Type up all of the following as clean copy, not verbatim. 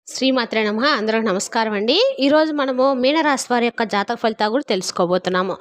శ్రీమాత్రే నమః. అందరికి నమస్కారం అండి. ఈరోజు మనము మీనరాశి వారి యొక్క జాతక ఫలితాలు కూడా తెలుసుకోబోతున్నాము.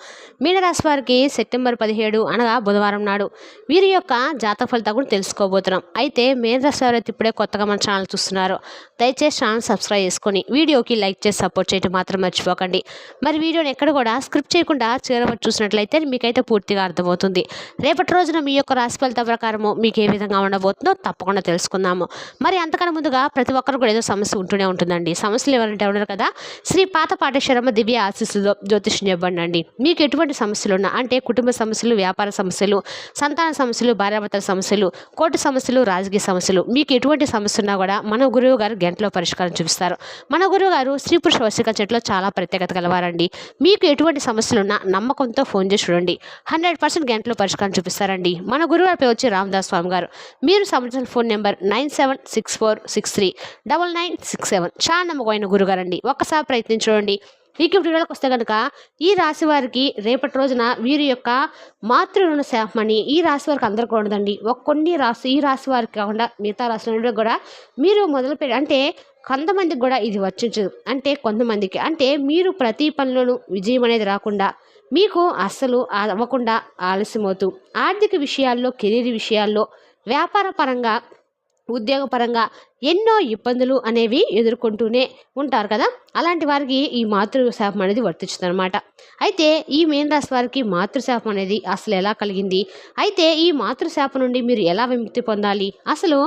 మీనరాశి వారికి సెప్టెంబర్ 17 అనగా బుధవారం నాడు వీరి యొక్క జాతక ఫలితాలు కూడా తెలుసుకోబోతున్నాం. అయితే మీనరాశి వారు అయితే ఇప్పుడే కొత్తగా మన ఛానల్ చూస్తున్నారు, దయచేసి ఛానల్ సబ్స్క్రైబ్ చేసుకొని వీడియోకి లైక్ చేసి సపోర్ట్ చేయడం మాత్రం మర్చిపోకండి. మరి వీడియోని ఎక్కడ కూడా స్క్రిప్ట్ చేయకుండా చివరి చూసినట్లయితే మీకైతే పూర్తిగా అర్థమవుతుంది. రేపటి రోజున మీ యొక్క రాశి ఫలిత ప్రకారము మీకు ఏ విధంగా ఉండబోతుందో తప్పకుండా తెలుసుకుందాము. మరి అంతకన్నా ముందుగా ప్రతి ఒక్కరు కూడా ఏదో సమస్య ఉంటూనే ఉంటుందండి. సమస్యలు ఎవరంటే ఉన్నారు కదా, శ్రీ పాత పాటేశ్వరమ్మ దివ్య ఆశీస్సులో జ్యోతిష్యం చెప్పండి. మీకు ఎటువంటి సమస్యలు ఉన్నా అంటే కుటుంబ సమస్యలు, వ్యాపార సమస్యలు, సంతాన సమస్యలు, భార్యాభర్తల సమస్యలు, కోర్టు సమస్యలు, రాజకీయ సమస్యలు, మీకు ఎటువంటి సమస్య ఉన్నా కూడా మన గురువు గారు గంటలో పరిష్కారం చూపిస్తారు. మన గురువు గారు స్త్రీ పురుష వశీకరణ చెట్లో చాలా ప్రత్యేకత కలవారండి. మీకు ఎటువంటి సమస్యలు ఉన్నా నమ్మకంతో ఫోన్ చేసి చూడండి, 100% గంటలో పరిష్కారం చూపిస్తారండి. మన గురువు గారి పేరు వచ్చి రామదాస్ స్వామి గారు. మీరు సంబంధించిన ఫోన్ నెంబర్ 9764639967. చాలా నమ్మకమైన గురుగారండి. ఒక్కసారి ప్రయత్నించండి. మీకు వీడియోకి వస్తే కనుక ఈ రాశి వారికి రేపటి రోజున వీరి యొక్క మాతృ రుణ శాపమని ఈ రాశి వారికి అందరికీ ఉండదండి. ఈ రాశి వారికి కాకుండా మిగతా రాశుల కూడా మీరు అంటే కొంతమందికి కూడా ఇది వర్తించదు. అంటే కొంతమందికి అంటే మీరు ప్రతి పనిలోనూ విజయం అనేది రాకుండా, మీకు అస్సలు అవ్వకుండా ఆలస్యమవుతూ, ఆర్థిక విషయాల్లో, కెరీర్ విషయాల్లో, వ్యాపార పరంగా, ఉద్యోగపరంగా ఎన్నో ఇబ్బందులు అనేవి ఎదుర్కొంటూనే ఉంటారు కదా. అలాంటి వారికి ఈ మాతృశాపం అనేది వర్తించుతుంది అనమాట. అయితే ఈ మీన రాశి వారికి మాతృశాపం అనేది అసలు ఎలా కలిగింది, అయితే ఈ మాతృశాపం నుండి మీరు ఎలా విముక్తి పొందాలి, అసలు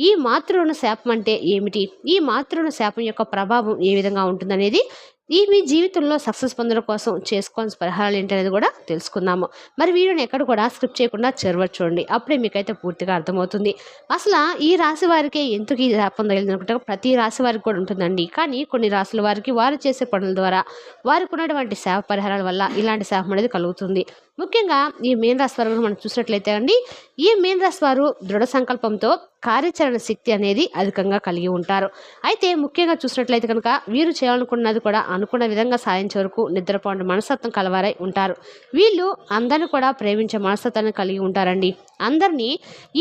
ఈ మాతృరుణ శాపం అంటే ఏమిటి, ఈ మాతృరుణ శాపం యొక్క ప్రభావం ఏ విధంగా ఉంటుందనేది మీ జీవితంలో సక్సెస్ పొందడం కోసం చేసుకోవాల్సిన పరిహారాలు ఏంటనేది కూడా తెలుసుకుందాము. మరి వీడియోని ఎక్కడ కూడా స్క్రిప్ట్ చేయకుండా చూడండి, అప్పుడే మీకైతే పూర్తిగా అర్థమవుతుంది. అసలు ఈ రాశి వారికి ఎందుకు ఈ శాపం తగిలింది అనుకుంటే ప్రతి రాశి వారికి కూడా ఉంటుందండి. కానీ కొన్ని రాశుల వారికి వారు చేసే పనుల ద్వారా వారికి ఉన్నటువంటి శాప పరిహారాల వల్ల ఇలాంటి శాపం అనేది కలుగుతుంది. ముఖ్యంగా ఈ మీన రాశి వారు మనం చూసినట్లయితే అండి, ఈ మీన రాశి వారు దృఢ సంకల్పంతో కార్యాచరణ శక్తి అనేది అధికంగా కలిగి ఉంటారు. అయితే ముఖ్యంగా చూసినట్లయితే కనుక వీరు చేయాలనుకున్నది కూడా అనుకున్న విధంగా సాధించే వరకు నిద్రపోండి మనస్తత్వం కలవారై ఉంటారు. వీళ్ళు అందరిని కూడా ప్రేమించే మనస్తత్వాన్ని కలిగి ఉంటారండి. అందరినీ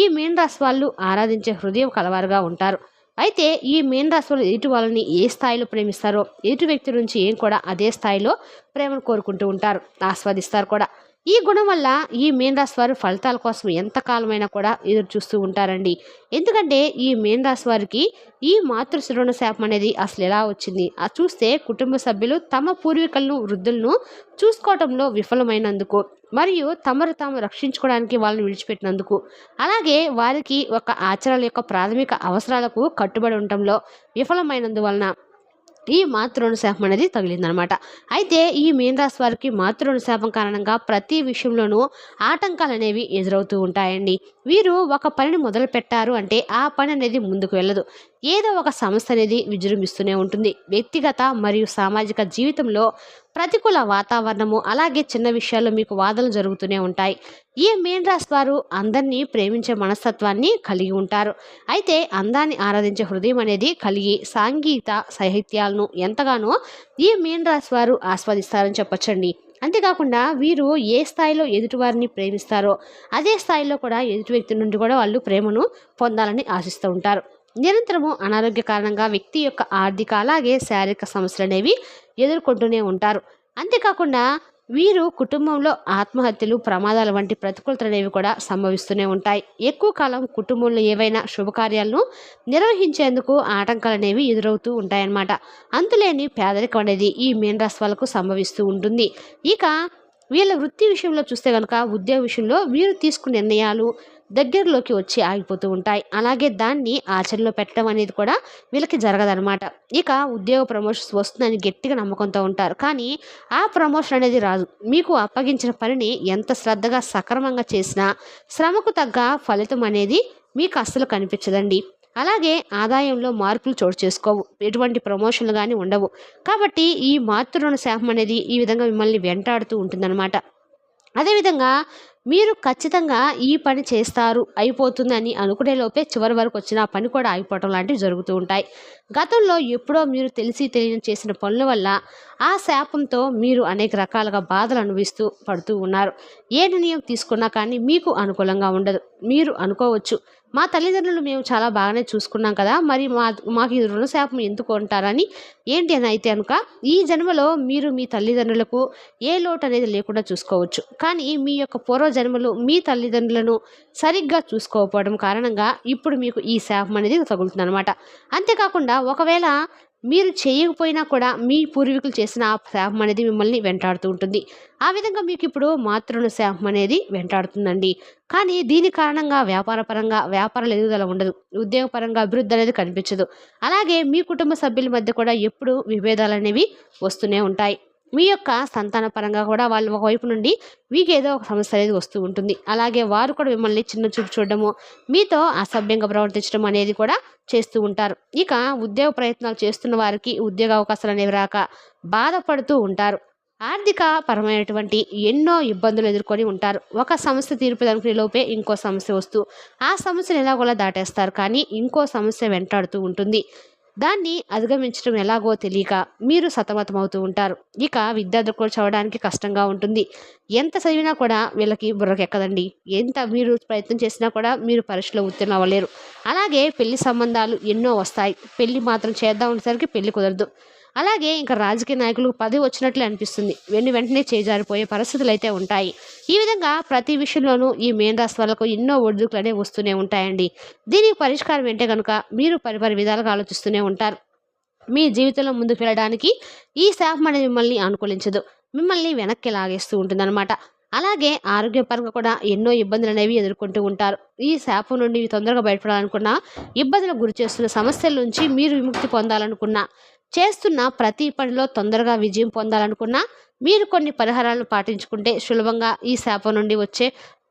ఈ మీన రాశి వాళ్ళు ఆరాధించే హృదయం కలవారుగా ఉంటారు. అయితే ఈ మీన రాశి వాళ్ళు ఎదుటి వాళ్ళని ఏ స్థాయిలో ప్రేమిస్తారో ఎదుటి వ్యక్తి నుంచి ఏం కూడా అదే స్థాయిలో ప్రేమను కోరుకుంటూ ఉంటారు, ఆస్వాదిస్తారు కూడా. ఈ గుణం వల్ల ఈ మీన రాశి వారు ఫలితాల కోసం ఎంతకాలమైనా కూడా ఎదురు చూస్తూ ఉంటారండి. ఎందుకంటే ఈ మీన రాశి వారికి ఈ మాతృశ్రవణ శాపం అనేది అసలు ఎలా వచ్చింది, అది చూస్తే కుటుంబ సభ్యులు తమ పూర్వీకులను, వృద్ధులను చూసుకోవటంలో విఫలమైనందుకు, మరియు తమరు తాము రక్షించుకోవడానికి వాళ్ళని విడిచిపెట్టినందుకు, అలాగే వారికి ఒక ఆచారాల యొక్క ప్రాథమిక అవసరాలకు కట్టుబడి ఉండటంలో విఫలమైనందువలన ఈ మాతృరుణ శాపం అనేది తగిలిందనమాట. అయితే ఈ మీన రాశి వారికి మాతృరుణ శాపం కారణంగా ప్రతి విషయంలోనూ ఆటంకాలు అనేవి ఎదురవుతూ ఉంటాయండి. వీరు ఒక పనిని మొదలు పెట్టారు అంటే ఆ పని అనేది ముందుకు వెళ్ళదు. ఏదో ఒక సమస్య అనేది విజృంభిస్తూనే ఉంటుంది. వ్యక్తిగత మరియు సామాజిక జీవితంలో ప్రతికూల వాతావరణము, అలాగే చిన్న విషయాల్లో మీకు వాదనలు జరుగుతూనే ఉంటాయి. ఈ మీన రాశి వారు అందరినీ ప్రేమించే మనస్తత్వాన్ని కలిగి ఉంటారు. అయితే అందాన్ని ఆరాధించే హృదయం అనేది కలిగి సంగీత సాహిత్యాలను ఎంతగానో ఈ మీన రాశి వారు ఆస్వాదిస్తారని చెప్పొచ్చండి. అంతేకాకుండా వీరు ఏ స్థాయిలో ఎదుటివారిని ప్రేమిస్తారో అదే స్థాయిలో కూడా ఎదుటి వ్యక్తి నుండి కూడా వాళ్ళు ప్రేమను పొందాలని ఆశిస్తూ ఉంటారు. నిరంతరము అనారోగ్య కారణంగా వ్యక్తి యొక్క ఆర్థిక అలాగే శారీరక సమస్యలు అనేవి ఎదుర్కొంటూనే ఉంటారు. అంతేకాకుండా వీరు కుటుంబంలో ఆత్మహత్యలు, ప్రమాదాల వంటి ప్రతికూలతలు అనేవి కూడా సంభవిస్తూనే ఉంటాయి. ఎక్కువ కాలం కుటుంబంలో ఏవైనా శుభకార్యాలను నిర్వహించేందుకు ఆటంకాలు అనేవి ఎదురవుతూ ఉంటాయన్నమాట. అంతులేని పేదరికం అనేది ఈ మీన రాశి వాళ్ళకు సంభవిస్తూ ఉంటుంది. ఇక వీళ్ళ వృత్తి విషయంలో చూస్తే కనుక ఉద్యోగ విషయంలో వీరు తీసుకునే నిర్ణయాలు దగ్గరలోకి వచ్చి ఆగిపోతూ ఉంటాయి. అలాగే దాన్ని ఆచరణలో పెట్టడం అనేది కూడా వీళ్ళకి జరగదనమాట. ఇక ఉద్యోగ ప్రమోషన్స్ వస్తుందని గట్టిగా నమ్మకంతో ఉంటారు, కానీ ఆ ప్రమోషన్ అనేది రాదు. మీకు అప్పగించిన పనిని ఎంత శ్రద్ధగా సక్రమంగా చేసినా శ్రమకు తగ్గ ఫలితం అనేది మీకు అస్సలు కనిపించదండి. అలాగే ఆదాయంలో మార్పులు చోటు చేసుకోవు, ఎటువంటి ప్రమోషన్లు కానీ ఉండవు. కాబట్టి ఈ మాతృరుణ శాపం అనేది ఈ విధంగా మిమ్మల్ని వెంటాడుతూ ఉంటుందన్నమాట. అదేవిధంగా మీరు ఖచ్చితంగా ఈ పని చేస్తారు, అయిపోతుందని అనుకునే లోపే చివరి వరకు వచ్చిన ఆ పని కూడా ఆగిపోవటం లాంటివి జరుగుతూ ఉంటాయి. గతంలో ఎప్పుడో మీరు తెలిసి తెలియని చేసిన పనుల వల్ల ఆ శాపంతో మీరు అనేక రకాలుగా బాధలు పడుతూ ఉన్నారు. ఏ నిర్ణయం తీసుకున్నా కానీ మీకు అనుకూలంగా ఉండదు. మీరు అనుకోవచ్చు, మా తల్లిదండ్రులు మేము చాలా బాగానే చూసుకున్నాం కదా! మరి మాకు ఈ రుణ శాపం ఎందుకు అంటారని ఏంటి అని అయితే గనుక ఈ జన్మలో మీరు మీ తల్లిదండ్రులకు ఏ లోటు అనేది లేకుండా చూసుకోవచ్చు. కానీ మీ యొక్క పూర్వ జన్మలు మీ తల్లిదండ్రులను సరిగ్గా చూసుకోకపోవడం కారణంగా ఇప్పుడు మీకు ఈ శాపం అనేది తగులుతుందనమాట. అంతేకాకుండా ఒకవేళ మీరు చేయకపోయినా కూడా మీ పూర్వీకులు చేసిన ఆ శాపం అనేది మిమ్మల్ని వెంటాడుతూ ఉంటుంది. ఆ విధంగా మీకు ఇప్పుడు మాతృ శాపం అనేది వెంటాడుతుందండి. కానీ దీని కారణంగా వ్యాపారాల ఎదుగుదల ఉండదు. ఉద్యోగపరంగా అభివృద్ధి అనేది కనిపించదు. అలాగే మీ కుటుంబ సభ్యుల మధ్య కూడా ఎప్పుడూ విభేదాలనేవి వస్తూనే ఉంటాయి. మీ యొక్క సంతాన పరంగా కూడా వాళ్ళు ఒకవైపు నుండి మీకేదో ఒక సమస్య అనేది వస్తూ ఉంటుంది. అలాగే వారు కూడా మిమ్మల్ని చిన్న చూపు చూడడము, మీతో అసభ్యంగా ప్రవర్తించడం అనేది కూడా చేస్తూ ఉంటారు. ఇక ఉద్యోగ ప్రయత్నాలు చేస్తున్న వారికి ఉద్యోగ అవకాశాలు అనేవి రాక బాధపడుతూ ఉంటారు. ఆర్థిక పరమైనటువంటి ఎన్నో ఇబ్బందులు ఎదుర్కొని ఉంటారు. ఒక సమస్య తీర్పుదనుకునే లోపే ఇంకో సమస్య వస్తూ ఆ సమస్యను ఎలాగోలా దాటేస్తారు. కానీ ఇంకో సమస్య వెంటాడుతూ ఉంటుంది. దాన్ని అధిగమించడం ఎలాగో తెలియక మీరు సతమతమవుతూ ఉంటారు. ఇక విద్యార్థులు కూడా చదవడానికి కష్టంగా ఉంటుంది. ఎంత చదివినా కూడా వీళ్ళకి బుర్రకెక్కదండి. ఎంత మీరు ప్రయత్నం చేసినా కూడా మీరు పరీక్షలో ఉత్తీర్ణం అవ్వలేరు. అలాగే పెళ్లి సంబంధాలు ఎన్నో వస్తాయి. పెళ్లి మాత్రం చేద్దాం అనేసరికి పెళ్లి కుదరదు. అలాగే ఇంకా రాజకీయ నాయకులకు పదవి వచ్చినట్లే అనిపిస్తుంది. వెంటనే చేజారిపోయే పరిస్థితులు అయితే ఉంటాయి. ఈ విధంగా ప్రతి విషయంలోనూ ఈ మేన్ రాశి వాళ్ళకు ఎన్నో ఒడిదుడుకులు అనేవి వస్తూనే ఉంటాయండి. దీనికి పరిష్కారం ఏంటే కనుక మీరు పరిపరి విధాలుగా ఆలోచిస్తూనే ఉంటారు. మీ జీవితంలో ముందుకు వెళ్ళడానికి ఈ శాపం అనేది మిమ్మల్ని అనుకూలించదు. మిమ్మల్ని వెనక్కి లాగేస్తూ ఉంటుందన్నమాట. అలాగే ఆరోగ్యపరంగా కూడా ఎన్నో ఇబ్బందులు అనేవి ఎదుర్కొంటూ ఉంటారు. ఈ శాపం నుండి తొందరగా బయటపడాలనుకున్నా, ఇబ్బందులకు గురి చేస్తున్న సమస్యల నుంచి మీరు విముక్తి పొందాలనుకున్నా, చేస్తున్న ప్రతి పనిలో తొందరగా విజయం పొందాలనుకున్నా మీరు కొన్ని పరిహారాలను పాటించుకుంటే సులభంగా ఈ శాపం నుండి వచ్చే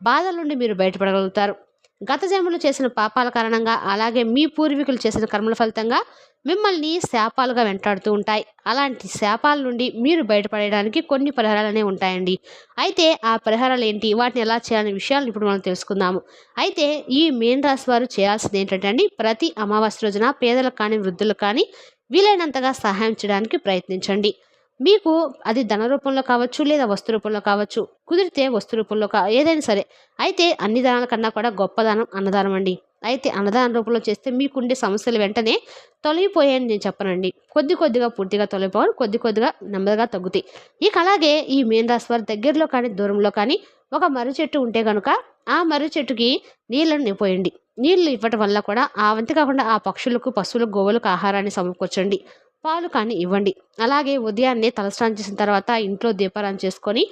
బాధల నుండి మీరు బయటపడగలుగుతారు. గత జన్మలు చేసిన పాపాల కారణంగా అలాగే మీ పూర్వీకులు చేసిన కర్మల ఫలితంగా మిమ్మల్ని శాపాలుగా వెంటాడుతూ ఉంటాయి. అలాంటి శాపాల నుండి మీరు బయటపడడానికి కొన్ని పరిహారాలనే ఉంటాయండి. అయితే ఆ పరిహారాలు ఏంటి, వాటిని ఎలా చేయాలనే విషయాలను ఇప్పుడు మనం తెలుసుకుందాము. అయితే ఈ మీన రాశి వారు చేయాల్సింది ఏంటంటే అండి, ప్రతి అమావాస్య రోజున పేదలకు కానీ వృద్ధులకు కానీ వీలైనంతగా సహాయం చేయడానికి ప్రయత్నించండి. మీకు అది ధన రూపంలో కావచ్చు, లేదా వస్తు రూపంలో కావచ్చు. కుదిరితే వస్తు రూపంలో ఏదైనా సరే. అయితే అన్ని దానాల కన్నా కూడా గొప్ప దానం అన్నదానం అండి. అయితే అన్నదాన రూపంలో చేస్తే మీకుండే సమస్యలు వెంటనే తొలగిపోయాయని నేను చెప్పనండి. కొద్దిగా పూర్తిగా తొలగిపోవాలి, కొద్దిగా నెమ్మదిగా తగ్గుతాయి. ఇక అలాగే ఈ మీన రాశి వారి దగ్గరలో కానీ దూరంలో కానీ ఒక మర్రి చెట్టు ఉంటే కనుక ఆ మర్రి చెట్టుకి నీళ్ళను నింపేయండి. నీళ్లు ఇవ్వటం వల్ల కూడా అంతేకాకుండా ఆ పక్షులకు, పశువులకు, గోవులకు ఆహారాన్ని సమకూర్చండి. పాలు కానీ ఇవ్వండి. అలాగే ఉదయాన్నే తలస్నానం చేసిన తర్వాత ఇంట్లో దీపారాధన చేసుకొని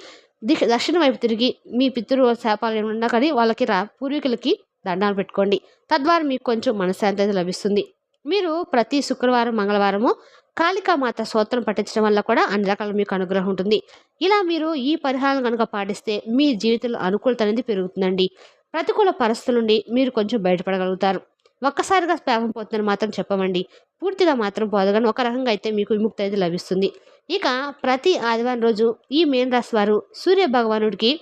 దక్షిణ వైపు తిరిగి మీ పితృ శాపాలు ఏమన్నా కానీ వాళ్ళకి పూర్వీకులకి దండాలు పెట్టుకోండి. తద్వారా మీకు కొంచెం మనశ్శాంతి అయితే లభిస్తుంది. మీరు ప్రతి శుక్రవారం, మంగళవారము కాళికామాత స్తోత్రం పఠించడం వల్ల కూడా అన్ని రకాల మీకు అనుగ్రహం ఉంటుంది. ఇలా మీరు ఈ పరిహారం కనుక పాటిస్తే మీ జీవితంలో అనుకూలత అనేది పెరుగుతుందండి. ప్రతికూల పరిస్థితుల నుండి మీరు కొంచెం బయటపడగలుగుతారు. ఒక్కసారిగా శాపం పోతుందని మాత్రం చెప్పమండి. పూర్తిగా మాత్రం పోదు, కానీ ఒక రకంగా అయితే మీకు విముక్తి అయితే లభిస్తుంది. ఇక ప్రతి ఆదివారం రోజు ఈ మీన రాశి వారు సూర్య భగవానుడికి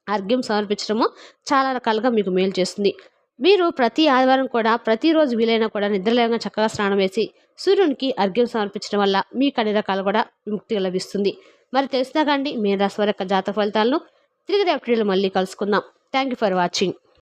అర్ఘ్యం సమర్పించడము చాలా రకాలుగా మీకు మేలు చేస్తుంది. మీరు ప్రతి ఆదివారం కూడా ప్రతిరోజు వీలైనా కూడా నిద్రలేవగా చక్కగా స్నానం వేసి సూర్యునికి అర్ఘ్యం సమర్పించడం వల్ల మీకు అన్ని రకాలు కూడా విముక్తి లభిస్తుంది. మరి తెలిసినా కండి మీన రాశి వారి యొక్క జాతక ఫలితాలను తిరిగి రేపటి మళ్ళీ కలుసుకుందాం. Thank you for watching.